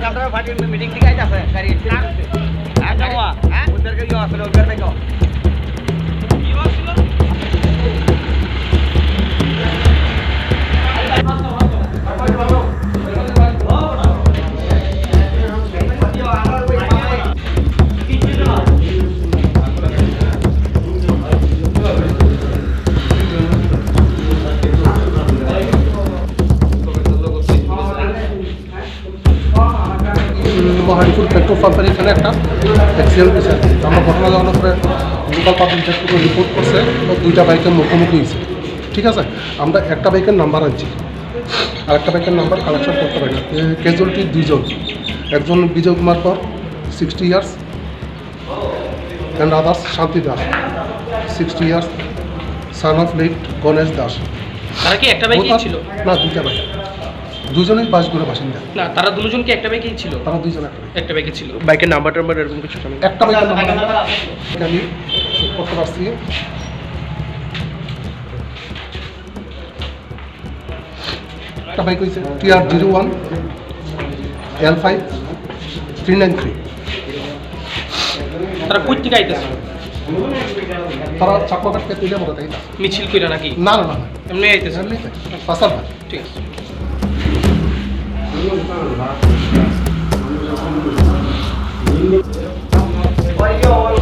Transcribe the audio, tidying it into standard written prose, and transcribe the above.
আপনারা পার্টির মিটিং থেকে আইতাছে গাড়ি আচ্ছা বাবা ওদেরকে ইয়ে আসলে ওদের দেখো মহানপুর পেট্রোল পাম্পের এখানে একটা অ্যাক্সিডেন্ট হয়েছে। আমরা ঘটনা জানানোর পরে লোকাল পাবলিক রিপোর্ট করছে, দুইটা বাইকের মুখোমুখি হয়েছে। ঠিক আছে, আমরা একটা বাইকের নাম্বার আনছি, আর একটা বাইকের নাম্বার কালেকশন করতে পারি না। ক্যাজুয়ালিটি দুইজন, একজন বিজয় কুমার কর 60 years and others Shanti Das 60 years, son of late Ganesh Das. তারা কি একটা বাইকেই ছিল? না, দুইটা বাইক, দুজনেই বাসগুলো বাসিন্দা। না, তারা দুজন কি একটা বাইকেই ছিল? তারা দুইজন একটা বাইকে ছিল। বাইকের নাম্বার টাম্বার এরকম কিছু জানেন? একটা বাইকের নাম্বার আমি করতে পারছি। একটা বাইক হয়েছে TR01 L5 393। তারা কই থেকে আইতেছে? তারা চাকমাঘাটকে তুলে মতো তাই না, মিছিল কইরা নাকি? না না না, এমনি আইতেছে? এমনিতে পাসার ভাই। ঠিক আছে। ওই